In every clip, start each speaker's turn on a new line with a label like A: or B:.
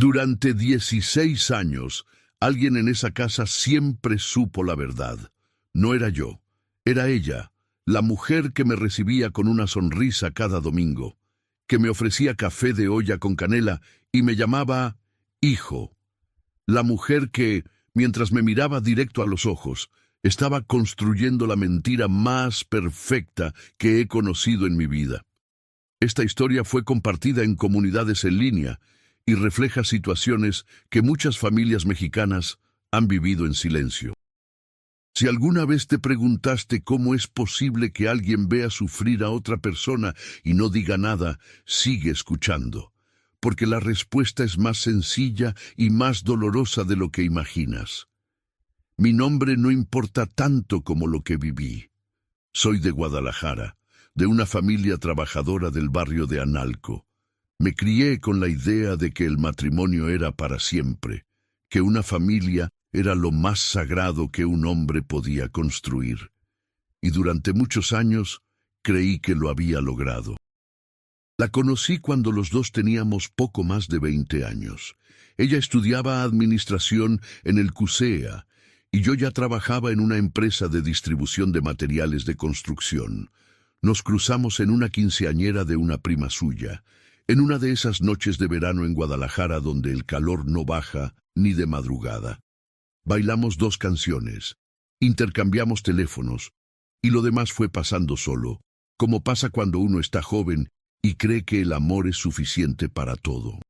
A: Durante 16 años, alguien en esa casa siempre supo la verdad. No era yo, era ella, la mujer que me recibía con una sonrisa cada domingo, que me ofrecía café de olla con canela y me llamaba hijo. La mujer que, mientras me miraba directo a los ojos, estaba construyendo la mentira más perfecta que he conocido en mi vida. Esta historia fue compartida en comunidades en línea y refleja situaciones que muchas familias mexicanas han vivido en silencio. Si alguna vez te preguntaste cómo es posible que alguien vea sufrir a otra persona y no diga nada, sigue escuchando, porque la respuesta es más sencilla y más dolorosa de lo que imaginas. Mi nombre no importa tanto como lo que viví. Soy de Guadalajara, de una familia trabajadora del barrio de Analco. Me crié con la idea de que el matrimonio era para siempre, que una familia era lo más sagrado que un hombre podía construir. Y durante muchos años creí que lo había logrado. La conocí cuando los dos teníamos poco más de 20 años. Ella estudiaba administración en el CUSEA y yo ya trabajaba en una empresa de distribución de materiales de construcción. Nos cruzamos en una quinceañera de una prima suya, en una de esas noches de verano en Guadalajara donde el calor no baja ni de madrugada. Bailamos 2 canciones, intercambiamos teléfonos, y lo demás fue pasando solo, como pasa cuando uno está joven y cree que el amor es suficiente para todo.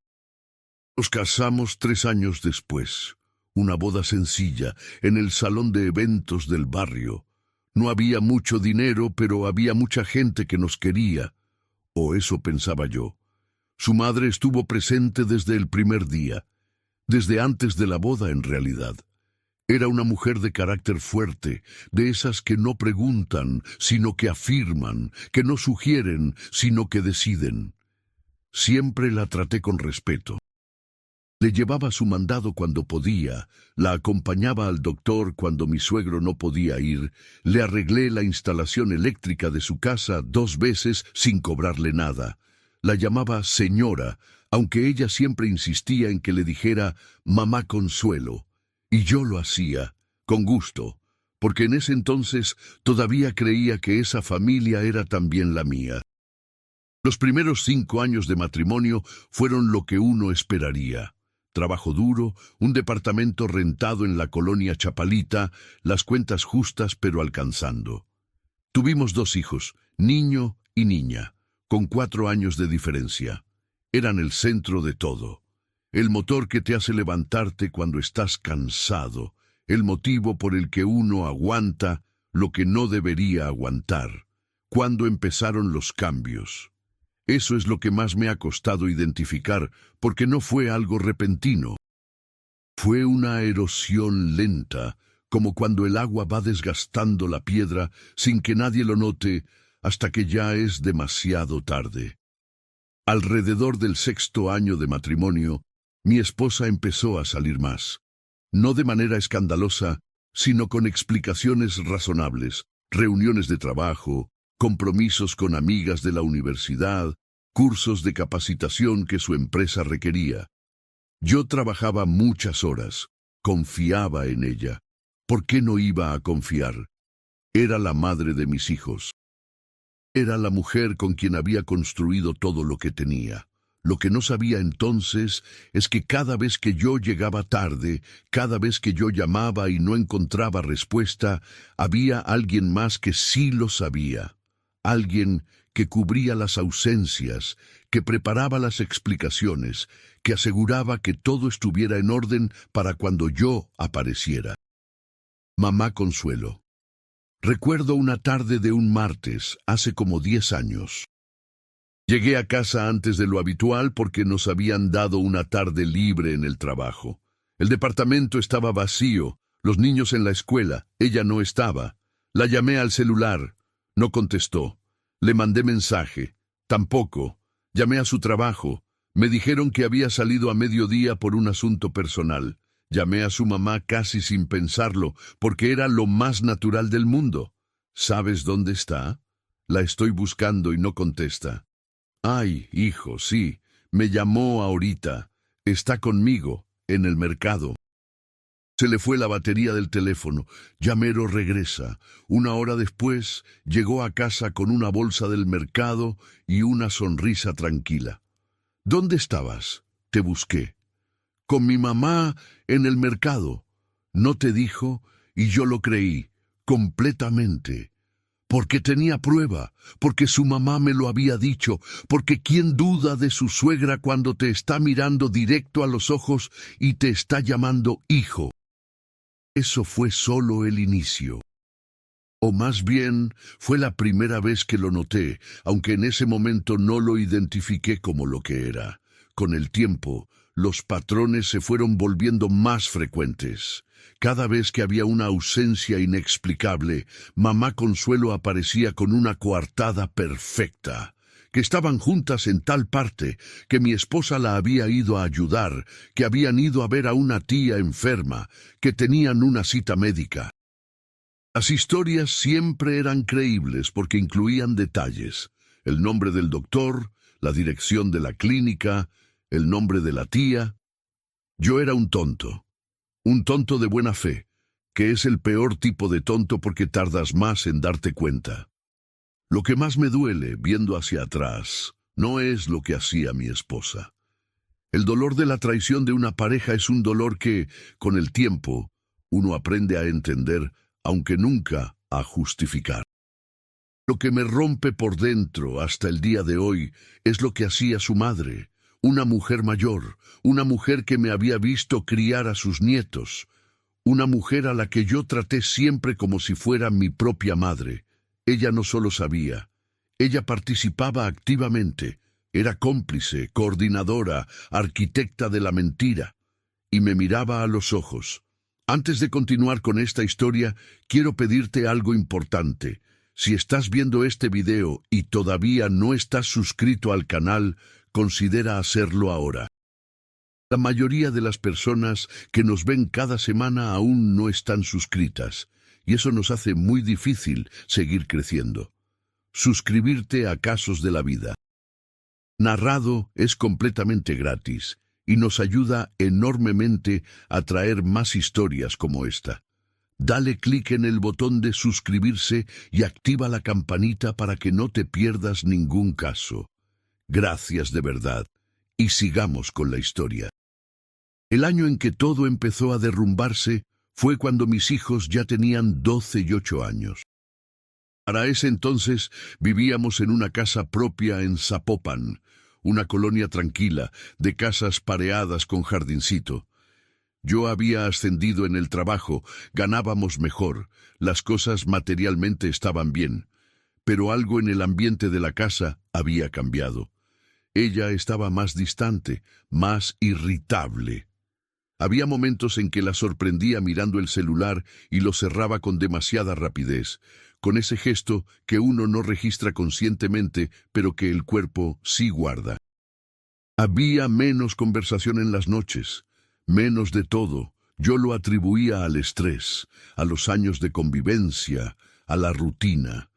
A: Nos casamos 3 años después, una boda sencilla, en el salón de eventos del barrio. No había mucho dinero, pero había mucha gente que nos quería, o eso pensaba yo. Su madre estuvo presente desde el primer día, desde antes de la boda en realidad. Era una mujer de carácter fuerte, de esas que no preguntan, sino que afirman, que no sugieren, sino que deciden. Siempre la traté con respeto. Le llevaba su mandado cuando podía, la acompañaba al doctor cuando mi suegro no podía ir, le arreglé la instalación eléctrica de su casa 2 veces sin cobrarle nada. La llamaba señora, aunque ella siempre insistía en que le dijera mamá Consuelo. Y yo lo hacía, con gusto, porque en ese entonces todavía creía que esa familia era también la mía. Los primeros 5 años de matrimonio fueron lo que uno esperaría. Trabajo duro, un departamento rentado en la colonia Chapalita, las cuentas justas pero alcanzando. Tuvimos 2 hijos, niño y niña, con 4 años de diferencia. Eran el centro de todo. El motor que te hace levantarte cuando estás cansado, el motivo por el que uno aguanta lo que no debería aguantar. ¿Cuándo empezaron los cambios? Eso es lo que más me ha costado identificar, porque no fue algo repentino. Fue una erosión lenta, como cuando el agua va desgastando la piedra sin que nadie lo note, hasta que ya es demasiado tarde. Alrededor del 6.º año de matrimonio, mi esposa empezó a salir más. No de manera escandalosa, sino con explicaciones razonables, reuniones de trabajo, compromisos con amigas de la universidad, cursos de capacitación que su empresa requería. Yo trabajaba muchas horas, confiaba en ella. ¿Por qué no iba a confiar? Era la madre de mis hijos. Era la mujer con quien había construido todo lo que tenía. Lo que no sabía entonces es que cada vez que yo llegaba tarde, cada vez que yo llamaba y no encontraba respuesta, había alguien más que sí lo sabía. Alguien que cubría las ausencias, que preparaba las explicaciones, que aseguraba que todo estuviera en orden para cuando yo apareciera. Mamá Consuelo. Recuerdo una tarde de un martes, hace como 10 años. Llegué a casa antes de lo habitual porque nos habían dado una tarde libre en el trabajo. El departamento estaba vacío, los niños en la escuela, ella no estaba. La llamé al celular, no contestó. Le mandé mensaje, tampoco. Llamé a su trabajo, me dijeron que había salido a mediodía por un asunto personal. Llamé a su mamá casi sin pensarlo, porque era lo más natural del mundo. ¿Sabes dónde está? La estoy buscando y no contesta. Ay, hijo, sí, me llamó ahorita. Está conmigo, en el mercado. Se le fue la batería del teléfono. Ya mero regresa. Una hora después, llegó a casa con una bolsa del mercado y una sonrisa tranquila. ¿Dónde estabas? Te busqué. Con mi mamá en el mercado. No te dijo, y yo lo creí, completamente. Porque tenía prueba, porque su mamá me lo había dicho, porque ¿quién duda de su suegra cuando te está mirando directo a los ojos y te está llamando hijo? Eso fue solo el inicio. O más bien, fue la primera vez que lo noté, aunque en ese momento no lo identifiqué como lo que era. Con el tiempo, los patrones se fueron volviendo más frecuentes. Cada vez que había una ausencia inexplicable, mamá Consuelo aparecía con una coartada perfecta. Que estaban juntas en tal parte, que mi esposa la había ido a ayudar, que habían ido a ver a una tía enferma, que tenían una cita médica. Las historias siempre eran creíbles porque incluían detalles: el nombre del doctor, la dirección de la clínica, el nombre de la tía. Yo era un tonto de buena fe, que es el peor tipo de tonto porque tardas más en darte cuenta. Lo que más me duele, viendo hacia atrás, no es lo que hacía mi esposa. El dolor de la traición de una pareja es un dolor que, con el tiempo, uno aprende a entender, aunque nunca a justificar. Lo que me rompe por dentro hasta el día de hoy es lo que hacía su madre, una mujer mayor, una mujer que me había visto criar a sus nietos, una mujer a la que yo traté siempre como si fuera mi propia madre. Ella no solo sabía, ella participaba activamente, era cómplice, coordinadora, arquitecta de la mentira, y me miraba a los ojos. Antes de continuar con esta historia, quiero pedirte algo importante. Si estás viendo este video y todavía no estás suscrito al canal, considera hacerlo ahora. La mayoría de las personas que nos ven cada semana aún no están suscritas, y eso nos hace muy difícil seguir creciendo. Suscribirte a Casos de la Vida. Narrado es completamente gratis y nos ayuda enormemente a traer más historias como esta. Dale clic en el botón de suscribirse y activa la campanita para que no te pierdas ningún caso. Gracias de verdad, y sigamos con la historia. El año en que todo empezó a derrumbarse fue cuando mis hijos ya tenían 12 y 8 años. Para ese entonces vivíamos en una casa propia en Zapopan, una colonia tranquila, de casas pareadas con jardincito. Yo había ascendido en el trabajo, ganábamos mejor, las cosas materialmente estaban bien, pero algo en el ambiente de la casa había cambiado. Ella estaba más distante, más irritable. Había momentos en que la sorprendía mirando el celular y lo cerraba con demasiada rapidez, con ese gesto que uno no registra conscientemente, pero que el cuerpo sí guarda. Había menos conversación en las noches, menos de todo. Yo lo atribuía al estrés, a los años de convivencia, a la rutina.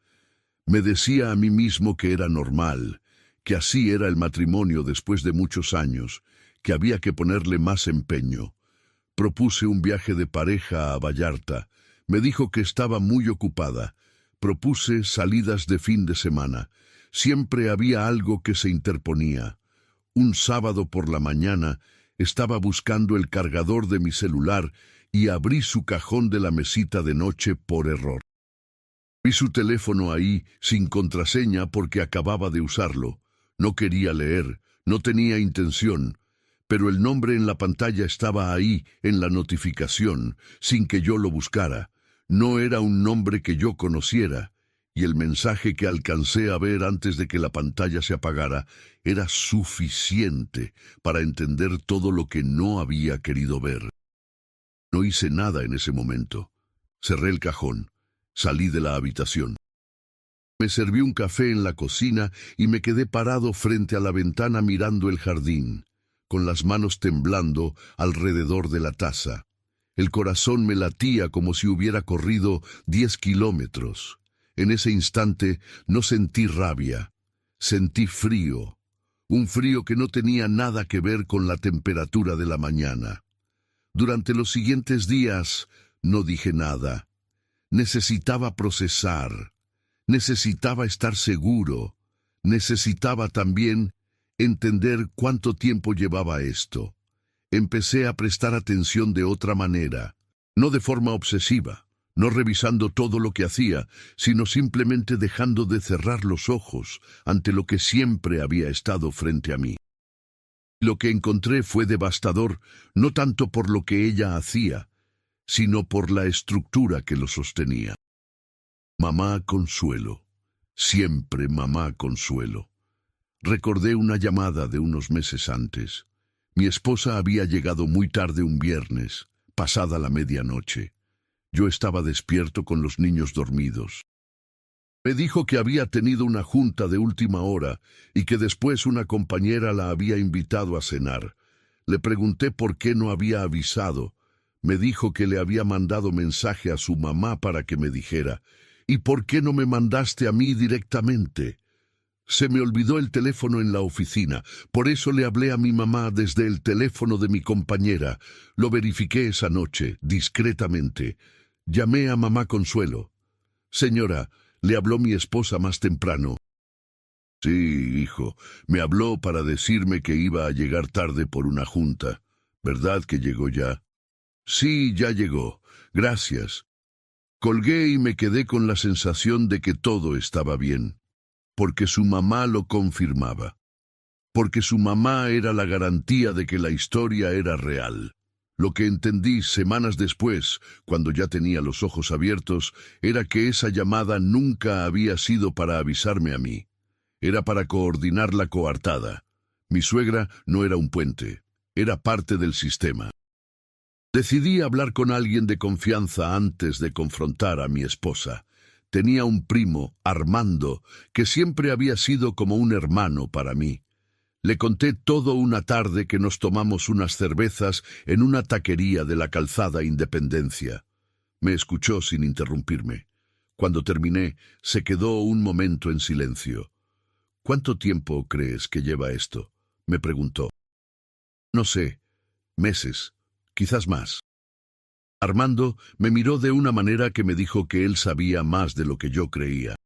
A: Me decía a mí mismo que era normal, que así era el matrimonio después de muchos años, que había que ponerle más empeño. Propuse un viaje de pareja a Vallarta. Me dijo que estaba muy ocupada. Propuse salidas de fin de semana. Siempre había algo que se interponía. Un sábado por la mañana estaba buscando el cargador de mi celular y abrí su cajón de la mesita de noche por error. Vi su teléfono ahí sin contraseña porque acababa de usarlo. No quería leer, no tenía intención, pero el nombre en la pantalla estaba ahí, en la notificación, sin que yo lo buscara. No era un nombre que yo conociera, y el mensaje que alcancé a ver antes de que la pantalla se apagara era suficiente para entender todo lo que no había querido ver. No hice nada en ese momento. Cerré el cajón, salí de la habitación. Me serví un café en la cocina y me quedé parado frente a la ventana mirando el jardín, con las manos temblando alrededor de la taza. El corazón me latía como si hubiera corrido 10 kilómetros. En ese instante no sentí rabia, sentí frío, un frío que no tenía nada que ver con la temperatura de la mañana. Durante los siguientes días no dije nada. Necesitaba procesar, necesitaba estar seguro, necesitaba también entender cuánto tiempo llevaba esto. Empecé a prestar atención de otra manera, no de forma obsesiva, no revisando todo lo que hacía, sino simplemente dejando de cerrar los ojos ante lo que siempre había estado frente a mí. Lo que encontré fue devastador, no tanto por lo que ella hacía, sino por la estructura que lo sostenía. Mamá Consuelo, siempre mamá Consuelo. Recordé una llamada de unos meses antes. Mi esposa había llegado muy tarde un viernes, pasada la medianoche. Yo estaba despierto con los niños dormidos. Me dijo que había tenido una junta de última hora y que después una compañera la había invitado a cenar. Le pregunté por qué no había avisado. Me dijo que le había mandado mensaje a su mamá para que me dijera, ¿y por qué no me mandaste a mí directamente? Se me olvidó el teléfono en la oficina, por eso le hablé a mi mamá desde el teléfono de mi compañera. Lo verifiqué esa noche, discretamente. Llamé a mamá Consuelo. Señora, le habló mi esposa más temprano. Sí, hijo, me habló para decirme que iba a llegar tarde por una junta. ¿Verdad que llegó ya? Sí, ya llegó. Gracias. Colgué y me quedé con la sensación de que todo estaba bien. Porque su mamá lo confirmaba. Porque su mamá era la garantía de que la historia era real. Lo que entendí semanas después, cuando ya tenía los ojos abiertos, era que esa llamada nunca había sido para avisarme a mí. Era para coordinar la coartada. Mi suegra no era un puente, era parte del sistema. Decidí hablar con alguien de confianza antes de confrontar a mi esposa. Tenía un primo, Armando, que siempre había sido como un hermano para mí. Le conté todo una tarde que nos tomamos unas cervezas en una taquería de la calzada Independencia. Me escuchó sin interrumpirme. Cuando terminé, se quedó un momento en silencio. ¿Cuánto tiempo crees que lleva esto?, me preguntó. No sé, meses, quizás más. Armando me miró de una manera que me dijo que él sabía más de lo que yo creía.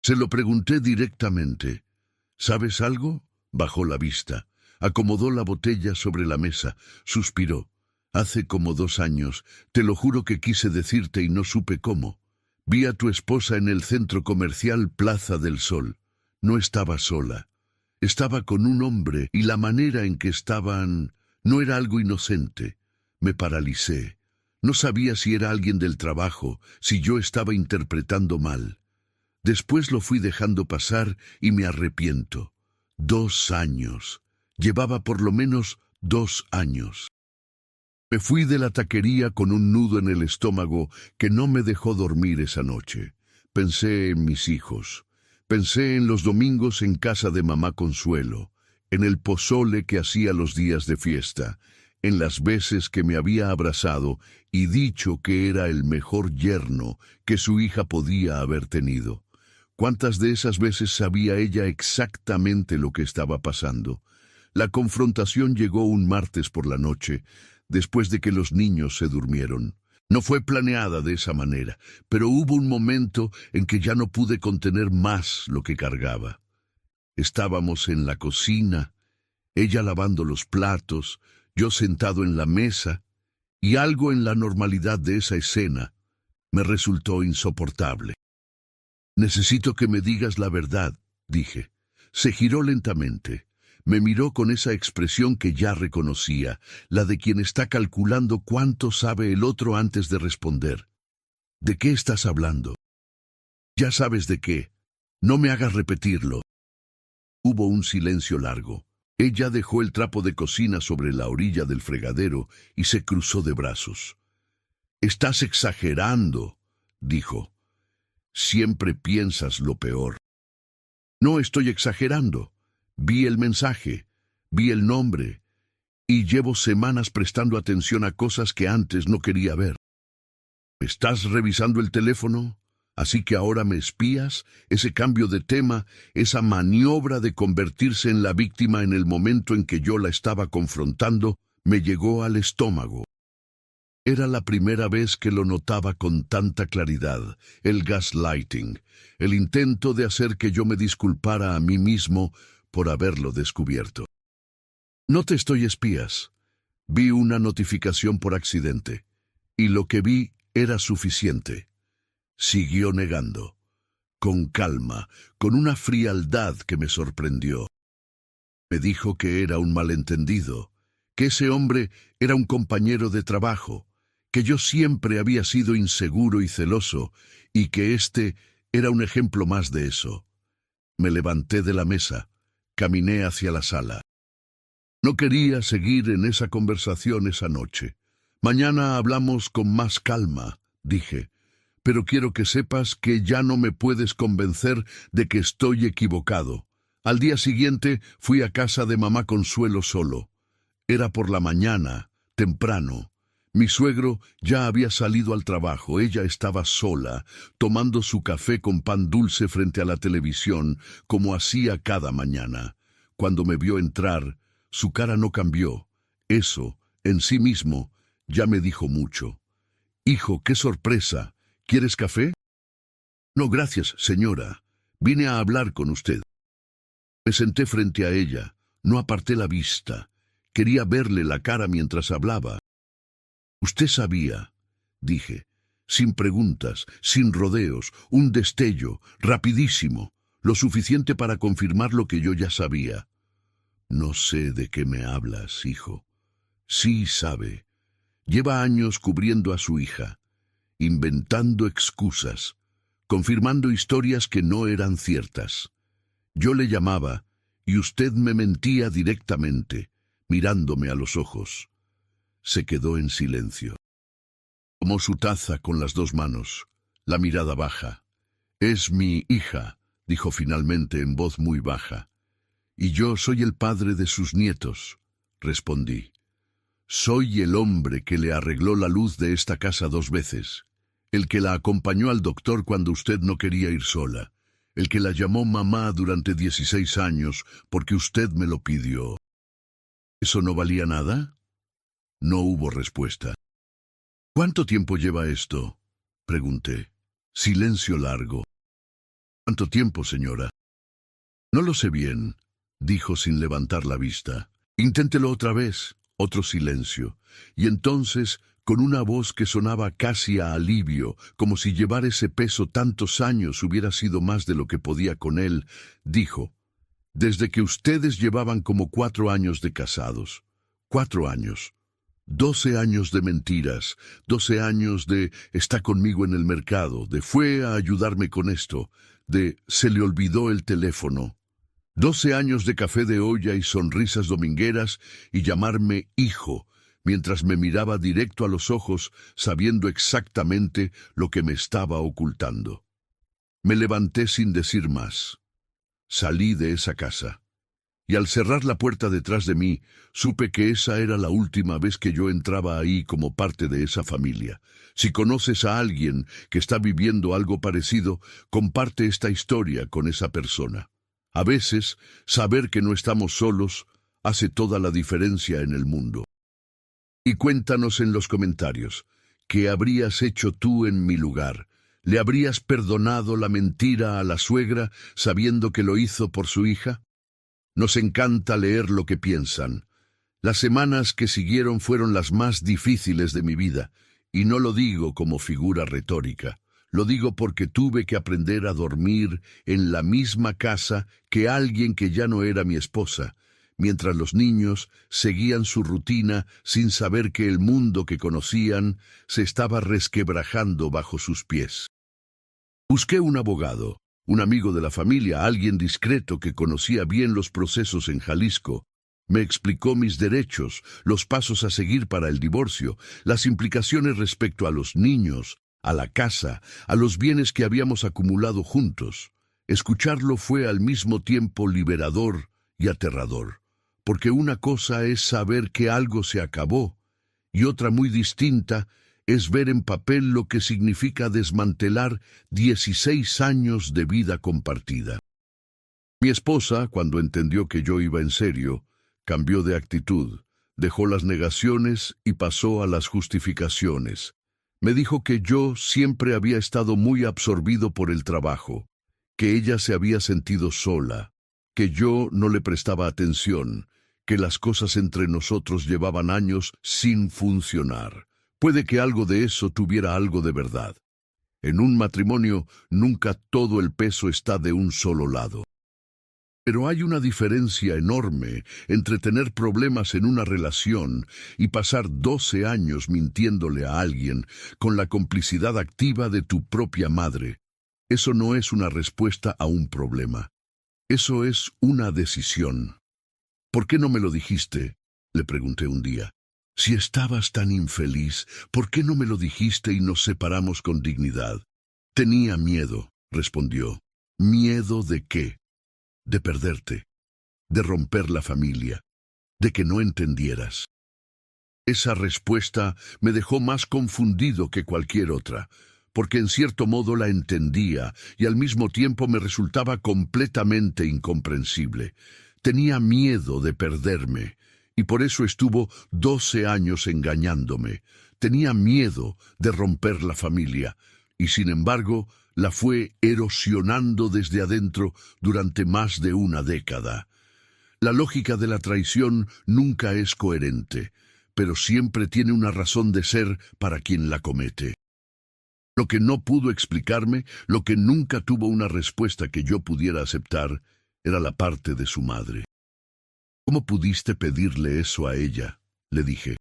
A: Se lo pregunté directamente. ¿Sabes algo? Bajó la vista, acomodó la botella sobre la mesa, suspiró. Hace como 2 años, te lo juro que quise decirte y no supe cómo. Vi a tu esposa en el centro comercial Plaza del Sol. No estaba sola. Estaba con un hombre y la manera en que estaban no era algo inocente. Me paralicé. No sabía si era alguien del trabajo, si yo estaba interpretando mal. Después lo fui dejando pasar y me arrepiento. 2 años. Llevaba por lo menos 2 años. Me fui de la taquería con un nudo en el estómago que no me dejó dormir esa noche. Pensé en mis hijos. Pensé en los domingos en casa de mamá Consuelo, en el pozole que hacía los días de fiesta, en las veces que me había abrazado y dicho que era el mejor yerno que su hija podía haber tenido. ¿Cuántas de esas veces sabía ella exactamente lo que estaba pasando? La confrontación llegó un martes por la noche, después de que los niños se durmieron. No fue planeada de esa manera, pero hubo un momento en que ya no pude contener más lo que cargaba. Estábamos en la cocina, ella lavando los platos, yo sentado en la mesa, y algo en la normalidad de esa escena me resultó insoportable. Necesito que me digas la verdad, dije. Se giró lentamente. Me miró con esa expresión que ya reconocía, la de quien está calculando cuánto sabe el otro antes de responder. ¿De qué estás hablando? Ya sabes de qué. No me hagas repetirlo. Hubo un silencio largo. Ella dejó el trapo de cocina sobre la orilla del fregadero y se cruzó de brazos. Estás exagerando, dijo. Siempre piensas lo peor. No estoy exagerando. Vi el mensaje, vi el nombre, y llevo semanas prestando atención a cosas que antes no quería ver. ¿Estás revisando el teléfono? Así que ahora me espías, ese cambio de tema, esa maniobra de convertirse en la víctima en el momento en que yo la estaba confrontando, me llegó al estómago. Era la primera vez que lo notaba con tanta claridad, el gaslighting, el intento de hacer que yo me disculpara a mí mismo por haberlo descubierto. No te estoy espías. Vi una notificación por accidente, y lo que vi era suficiente. Siguió negando, con calma, con una frialdad que me sorprendió. Me dijo que era un malentendido, que ese hombre era un compañero de trabajo, que yo siempre había sido inseguro y celoso, y que este era un ejemplo más de eso. Me levanté de la mesa, caminé hacia la sala. No quería seguir en esa conversación esa noche. Mañana hablamos con más calma, dije. Pero quiero que sepas que ya no me puedes convencer de que estoy equivocado. Al día siguiente fui a casa de mamá Consuelo solo. Era por la mañana, temprano. Mi suegro ya había salido al trabajo. Ella estaba sola, tomando su café con pan dulce frente a la televisión, como hacía cada mañana. Cuando me vio entrar, su cara no cambió. Eso, en sí mismo, ya me dijo mucho. «Hijo, qué sorpresa. ¿Quieres café?» «No, gracias, señora. Vine a hablar con usted». Me senté frente a ella. No aparté la vista. Quería verle la cara mientras hablaba. «Usted sabía», dije, sin preguntas, sin rodeos, un destello, rapidísimo, lo suficiente para confirmar lo que yo ya sabía. «No sé de qué me hablas, hijo». «Sí sabe. Lleva años cubriendo a su hija, inventando excusas, confirmando historias que no eran ciertas. Yo le llamaba, y usted me mentía directamente, mirándome a los ojos». Se quedó en silencio. Tomó su taza con las dos manos, la mirada baja. «Es mi hija», dijo finalmente en voz muy baja. «Y yo soy el padre de sus nietos», respondí. «Soy el hombre que le arregló la luz de esta casa 2 veces, el que la acompañó al doctor cuando usted no quería ir sola, el que la llamó mamá durante 16 años porque usted me lo pidió». ¿Eso no valía nada? No hubo respuesta. «¿Cuánto tiempo lleva esto?», pregunté. Silencio largo. «¿Cuánto tiempo, señora?» «No lo sé bien», dijo sin levantar la vista. «Inténtelo otra vez». Otro silencio. Y entonces, con una voz que sonaba casi a alivio, como si llevar ese peso tantos años hubiera sido más de lo que podía con él, dijo: «Desde que ustedes llevaban como 4 años de casados. 4 años. 12 años de mentiras, 12 años de está conmigo en el mercado, de fue a ayudarme con esto, de se le olvidó el teléfono. 12 años de café de olla y sonrisas domingueras y llamarme hijo, mientras me miraba directo a los ojos, sabiendo exactamente lo que me estaba ocultando». Me levanté sin decir más. Salí de esa casa. Y al cerrar la puerta detrás de mí, supe que esa era la última vez que yo entraba ahí como parte de esa familia. Si conoces a alguien que está viviendo algo parecido, comparte esta historia con esa persona. A veces, saber que no estamos solos hace toda la diferencia en el mundo. Y cuéntanos en los comentarios, ¿qué habrías hecho tú en mi lugar? ¿Le habrías perdonado la mentira a la suegra sabiendo que lo hizo por su hija? Nos encanta leer lo que piensan. Las semanas que siguieron fueron las más difíciles de mi vida, y no lo digo como figura retórica. Lo digo porque tuve que aprender a dormir en la misma casa que alguien que ya no era mi esposa, mientras los niños seguían su rutina sin saber que el mundo que conocían se estaba resquebrajando bajo sus pies. Busqué un abogado, un amigo de la familia, alguien discreto que conocía bien los procesos en Jalisco. Me explicó mis derechos, los pasos a seguir para el divorcio, las implicaciones respecto a los niños, a la casa, a los bienes que habíamos acumulado juntos. Escucharlo fue al mismo tiempo liberador y aterrador, porque una cosa es saber que algo se acabó, y otra muy distinta es ver en papel lo que significa desmantelar 16 años de vida compartida. Mi esposa, cuando entendió que yo iba en serio, cambió de actitud, dejó las negaciones y pasó a las justificaciones. Me dijo que yo siempre había estado muy absorbido por el trabajo, que ella se había sentido sola, que yo no le prestaba atención, que las cosas entre nosotros llevaban años sin funcionar. Puede que algo de eso tuviera algo de verdad. En un matrimonio nunca todo el peso está de un solo lado. Pero hay una diferencia enorme entre tener problemas en una relación y pasar 12 años mintiéndole a alguien con la complicidad activa de tu propia madre. Eso no es una respuesta a un problema. Eso es una decisión. ¿Por qué no me lo dijiste?, le pregunté un día. Si estabas tan infeliz, ¿por qué no me lo dijiste y nos separamos con dignidad? Tenía miedo, respondió. ¿Miedo de qué? De perderte, de romper la familia, de que no entendieras. Esa respuesta me dejó más confundido que cualquier otra, porque en cierto modo la entendía y al mismo tiempo me resultaba completamente incomprensible. Tenía miedo de perderme, y por eso estuvo 12 años engañándome. Tenía miedo de romper la familia, y sin embargo la fue erosionando desde adentro durante más de una década. La lógica de la traición nunca es coherente, pero siempre tiene una razón de ser para quien la comete. Lo que no pudo explicarme, lo que nunca tuvo una respuesta que yo pudiera aceptar, era la parte de su madre. ¿Cómo pudiste pedirle eso a ella?, le dije.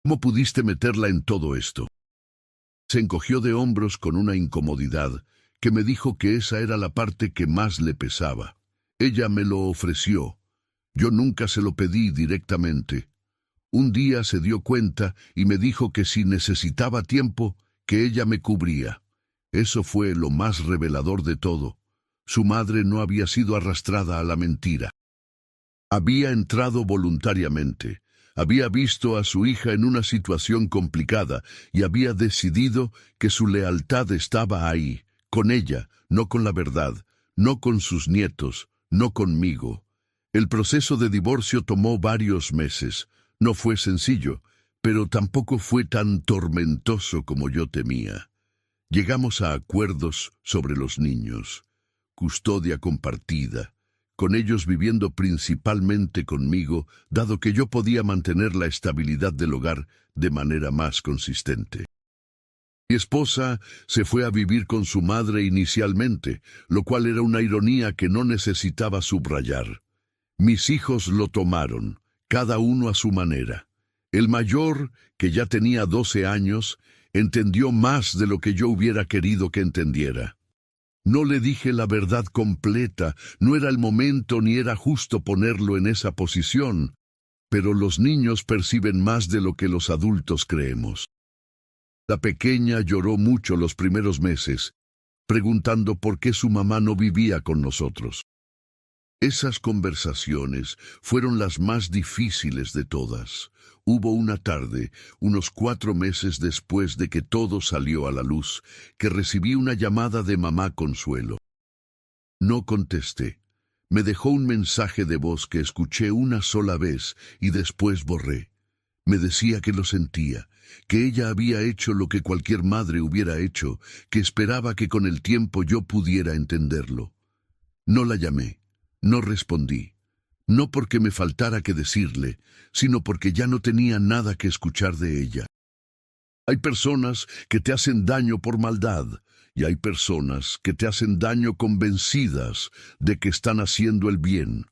A: ¿Cómo pudiste meterla en todo esto? Se encogió de hombros con una incomodidad que me dijo que esa era la parte que más le pesaba. Ella me lo ofreció. Yo nunca se lo pedí directamente. Un día se dio cuenta y me dijo que si necesitaba tiempo, que ella me cubría. Eso fue lo más revelador de todo. Su madre no había sido arrastrada a la mentira. Había entrado voluntariamente. Había visto a su hija en una situación complicada y había decidido que su lealtad estaba ahí, con ella, no con la verdad, no con sus nietos, no conmigo. El proceso de divorcio tomó varios meses. No fue sencillo, pero tampoco fue tan tormentoso como yo temía. Llegamos a acuerdos sobre los niños, custodia compartida, con ellos viviendo principalmente conmigo, dado que yo podía mantener la estabilidad del hogar de manera más consistente. Mi esposa se fue a vivir con su madre inicialmente, lo cual era una ironía que no necesitaba subrayar. Mis hijos lo tomaron, cada uno a su manera. El mayor, que ya tenía 12 años, entendió más de lo que yo hubiera querido que entendiera. No le dije la verdad completa, no era el momento ni era justo ponerlo en esa posición, pero los niños perciben más de lo que los adultos creemos. La pequeña lloró mucho los primeros meses, preguntando por qué su mamá no vivía con nosotros. Esas conversaciones fueron las más difíciles de todas. Hubo una tarde, unos 4 meses después de que todo salió a la luz, que recibí una llamada de mamá Consuelo. No contesté. Me dejó un mensaje de voz que escuché una sola vez y después borré. Me decía que lo sentía, que ella había hecho lo que cualquier madre hubiera hecho, que esperaba que con el tiempo yo pudiera entenderlo. No la llamé, no respondí. No porque me faltara que decirle, sino porque ya no tenía nada que escuchar de ella. Hay personas que te hacen daño por maldad, y hay personas que te hacen daño convencidas de que están haciendo el bien.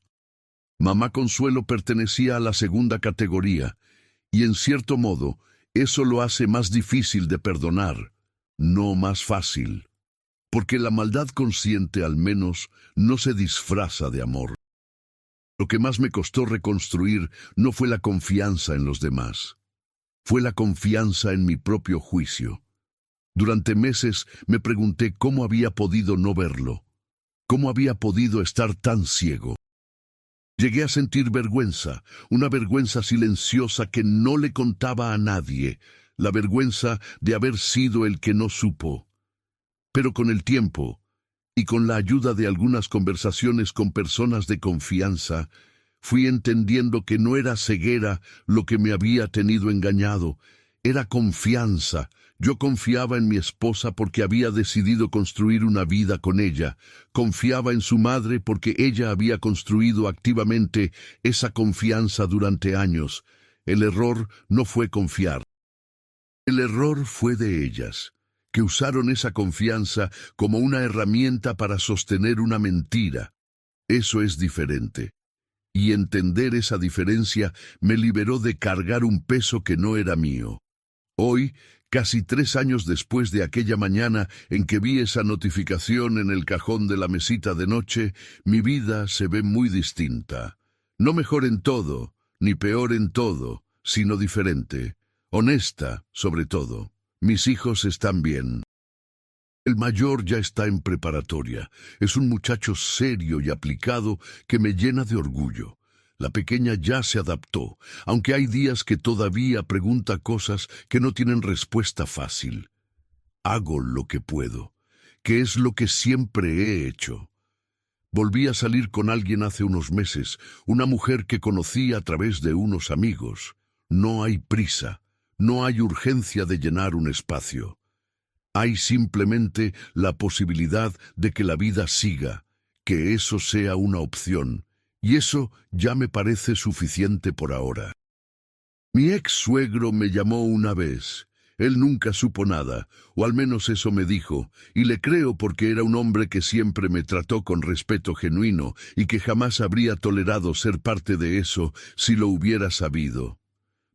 A: Mamá Consuelo pertenecía a la segunda categoría, y en cierto modo, eso lo hace más difícil de perdonar, no más fácil, porque la maldad consciente al menos no se disfraza de amor. Lo que más me costó reconstruir no fue la confianza en los demás. Fue la confianza en mi propio juicio. Durante meses me pregunté cómo había podido no verlo, cómo había podido estar tan ciego. Llegué a sentir vergüenza, una vergüenza silenciosa que no le contaba a nadie, la vergüenza de haber sido el que no supo. Pero con el tiempo, y con la ayuda de algunas conversaciones con personas de confianza, fui entendiendo que no era ceguera lo que me había tenido engañado, era confianza. Yo confiaba en mi esposa porque había decidido construir una vida con ella. Confiaba en su madre porque ella había construido activamente esa confianza durante años. El error no fue confiar. El error fue de ellas, que usaron esa confianza como una herramienta para sostener una mentira. Eso es diferente. Y entender esa diferencia me liberó de cargar un peso que no era mío. Hoy, casi 3 años después de aquella mañana en que vi esa notificación en el cajón de la mesita de noche, mi vida se ve muy distinta. No mejor en todo, ni peor en todo, sino diferente. Honesta, sobre todo. Mis hijos están bien. El mayor ya está en preparatoria. Es un muchacho serio y aplicado que me llena de orgullo. La pequeña ya se adaptó, aunque hay días que todavía pregunta cosas que no tienen respuesta fácil. Hago lo que puedo, que es lo que siempre he hecho. Volví a salir con alguien hace unos meses, una mujer que conocí a través de unos amigos. No hay prisa, no hay urgencia de llenar un espacio. Hay simplemente la posibilidad de que la vida siga, que eso sea una opción. Y eso ya me parece suficiente por ahora. Mi ex suegro me llamó una vez. Él nunca supo nada, o al menos eso me dijo, y le creo porque era un hombre que siempre me trató con respeto genuino y que jamás habría tolerado ser parte de eso si lo hubiera sabido.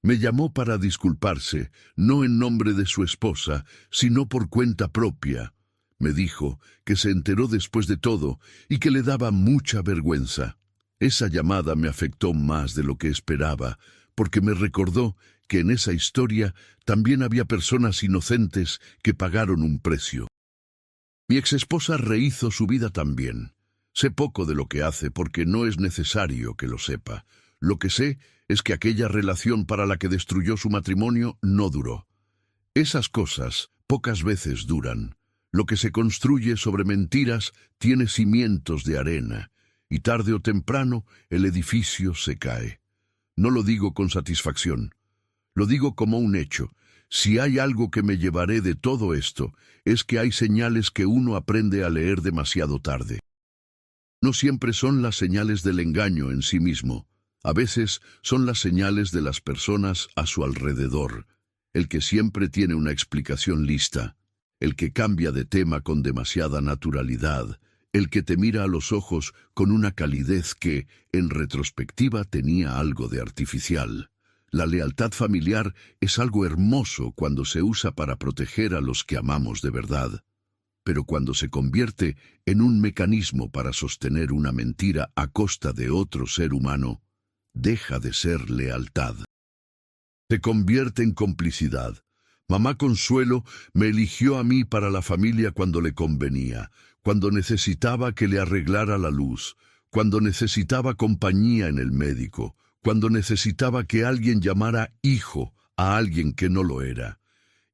A: Me llamó para disculparse, no en nombre de su esposa, sino por cuenta propia. Me dijo que se enteró después de todo y que le daba mucha vergüenza. Esa llamada me afectó más de lo que esperaba, porque me recordó que en esa historia también había personas inocentes que pagaron un precio. Mi exesposa rehizo su vida también. Sé poco de lo que hace porque no es necesario que lo sepa. Lo que sé es que aquella relación para la que destruyó su matrimonio no duró. Esas cosas pocas veces duran. Lo que se construye sobre mentiras tiene cimientos de arena, y tarde o temprano el edificio se cae. No lo digo con satisfacción, lo digo como un hecho. Si hay algo que me llevaré de todo esto, es que hay señales que uno aprende a leer demasiado tarde. No siempre son las señales del engaño en sí mismo. A veces son las señales de las personas a su alrededor. El que siempre tiene una explicación lista, el que cambia de tema con demasiada naturalidad, el que te mira a los ojos con una calidez que, en retrospectiva, tenía algo de artificial. La lealtad familiar es algo hermoso cuando se usa para proteger a los que amamos de verdad. Pero cuando se convierte en un mecanismo para sostener una mentira a costa de otro ser humano, deja de ser lealtad. Se convierte en complicidad. Mamá Consuelo me eligió a mí para la familia cuando le convenía, cuando necesitaba que le arreglara la luz, cuando necesitaba compañía en el médico, cuando necesitaba que alguien llamara hijo a alguien que no lo era,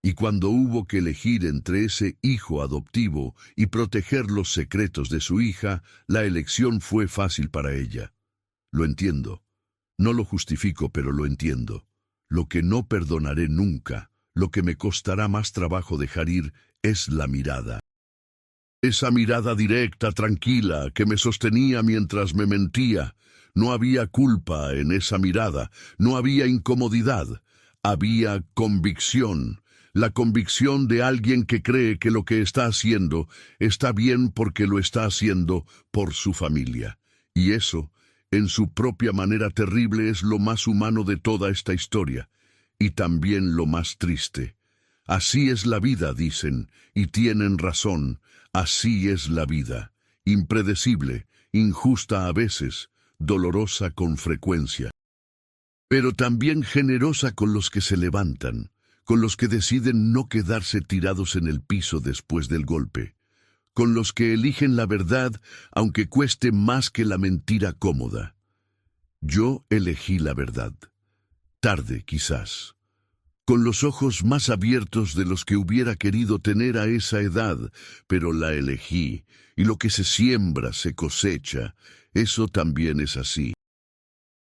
A: y cuando hubo que elegir entre ese hijo adoptivo y proteger los secretos de su hija, la elección fue fácil para ella. Lo entiendo. No lo justifico, pero lo entiendo. Lo que no perdonaré nunca, lo que me costará más trabajo dejar ir, es la mirada. Esa mirada directa, tranquila, que me sostenía mientras me mentía. No había culpa en esa mirada, no había incomodidad, había convicción. La convicción de alguien que cree que lo que está haciendo está bien porque lo está haciendo por su familia. Y eso, en su propia manera terrible, es lo más humano de toda esta historia, y también lo más triste. Así es la vida, dicen, y tienen razón. Así es la vida, impredecible, injusta a veces, dolorosa con frecuencia, pero también generosa con los que se levantan, con los que deciden no quedarse tirados en el piso después del golpe, con los que eligen la verdad aunque cueste más que la mentira cómoda. Yo elegí la verdad. Tarde, quizás. con los ojos más abiertos de los que hubiera querido tener a esa edad, pero la elegí, y lo que se siembra se cosecha. Eso también es así.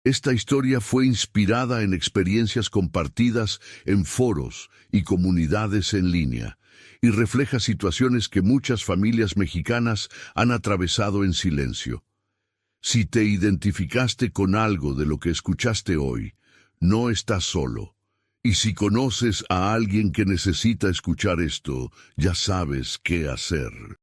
A: Esta historia fue inspirada en experiencias compartidas en foros y comunidades en línea, y refleja situaciones que muchas familias mexicanas han atravesado en silencio. Si te identificaste con algo de lo que escuchaste hoy, no estás solo. Y si conoces a alguien que necesita escuchar esto, ya sabes qué hacer.